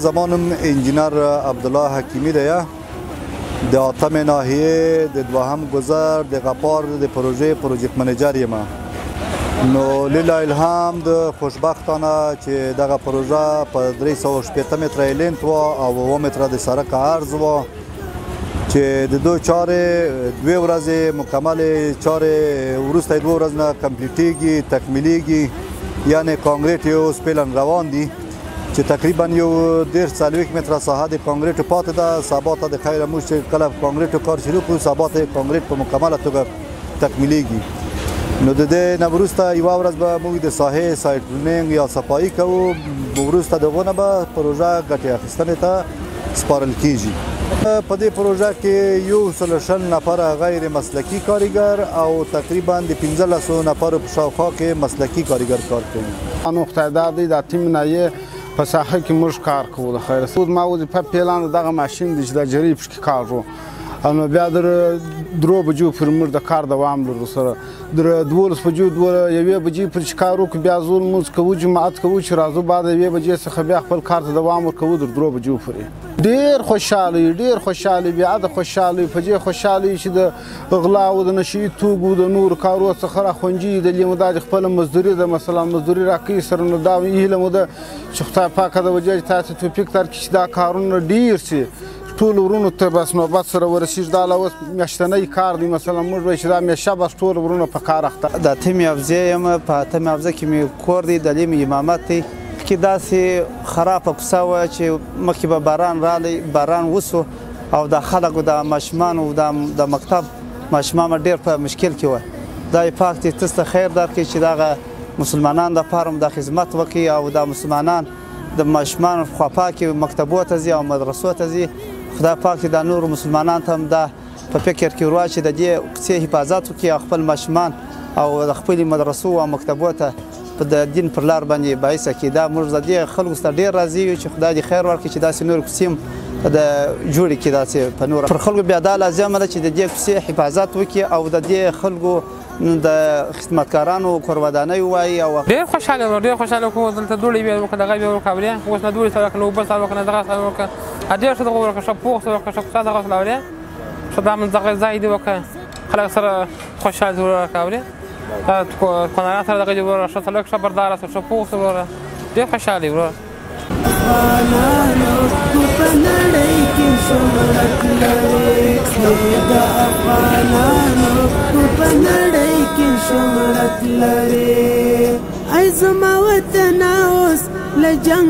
زمانم انجینر عبدالله حکیمی ده د اتم ناحیه د دوهم گذر د غپار د پروژه منیجر یم نو لیلا الهام د خوشبختانه چې دغه پروژه په 380 متره لینت و او 2 متره د سرک عرض و چې د دوی چارې 2 ورځې مکمل چارې وروسته 2 ورځې نه کمپلیټیږي تکمیلیږي یعنی کانکریټ یې اوس پلن روان دي چې تقریبا یو 140 متره ساحه د کانکریټ پاتې ده سبا ته د خیر موږ چې کله کانکریټ کار شروع کړو سبا ته کانکریټ په مکمله توګه تکمیلیږي نو د دې نه وروسته یوه ورځ به موږ د ساحې سایټرینینګ یا صفایي کوو وروسته د هغو نه به پروژه ګټې اخیستنې ته سپارل کیږي په دې پروژه کې 100 نفره غیر مسلکي کارګر او تقریبا د 1500 نفرو په شاوخوا کې مسلکي کارګر کار کوي نقطه د تیم نایه په ساحه کې موږ کار کوو د خیر سود ما وظیفه پلان دغه ماشین دی چې د جری پکې کار وو نو بیا در 2 بجو پر موږ د کار دوام لرو سره در 12 بجو 1 بجې پر کار وکړو بیا زول موږ کوو جماعت کوو چې راځو بعد 1 بجې څخه بیا خپل کار ته دوام ورکوو در 2 بجو پورې ډیر خوشاله بیا د خوشاله په دې خوشاله چې د غلا او د نشي توغو د نور کارو څخه راخونجي د لیمداد خپل مزدوري د مثلا مزدوري راکې سره نو دا هیله مو د شخصه پاکه د وجه تاسو توفیق تر کې دا کارونه ډیر سي ټول ورونو ته بس نوبت سره ورسیږي دا اوس میاشتنی کار دی مثلا موږ وایو چې دا میاشته بس ټول ورونو په کار اخته د اتم حفظه یم په اتم حفظه کې مې کور دی د علم امامت دی کې داسې خرابه کوڅه وه چې مخکې به باران رالی باران وسو او د خلکو د ماشومانو د مکتب ماشومان ډېر په مشکل کې وه دا یې پاک دی تاسو ته خیر درکړي چې دغه مسلمانان دپاره هم د خدمت وکړي او د مسلمانان د ماشومانو خواپاکې مکتبو ته ځي او مدرسو ته ځي خدای پاک دې د نورو مسلمانانو ته هم دا په فکر کې ورواچي د دې کوڅې حفاظت وکړي او خپل ماشومان او د خپلې مدرسو او مکتبو ته په د دین پر لار باندې باعثه کړي دا موږ د دې خلکو څخه ډېر راضي یو چې خدای دې خیر ورکړي چې داسې نور کوڅې هم د جوړې کړي داسې په نور پر خلکو بیا دا لازمه ده چې د دې کوڅې حفاظت وکړي او د دې خلکو د خدمتګارانو قربانۍ ووایي او ډېر خوشحاله کوو دلته دوړې بیا وکړه دغه بیا وکړه اورې اوس نه دوړې سره وکړه اوبه سره وکړه دغه سره وکړه ډېر ښه دغه وکړه ښه پوخ سره وکړه ښه کوڅه دغه سره اورې ښه دا من دغه ځای دې وکړه خلک سره خوشحاله دې وکړه اورې کونړیان سره دغه دې وروره ښه سلک ښه برداره سره ښه پوخ سره وروره ډېر خوشحاله وروره ای زما وطن اوس له جنګ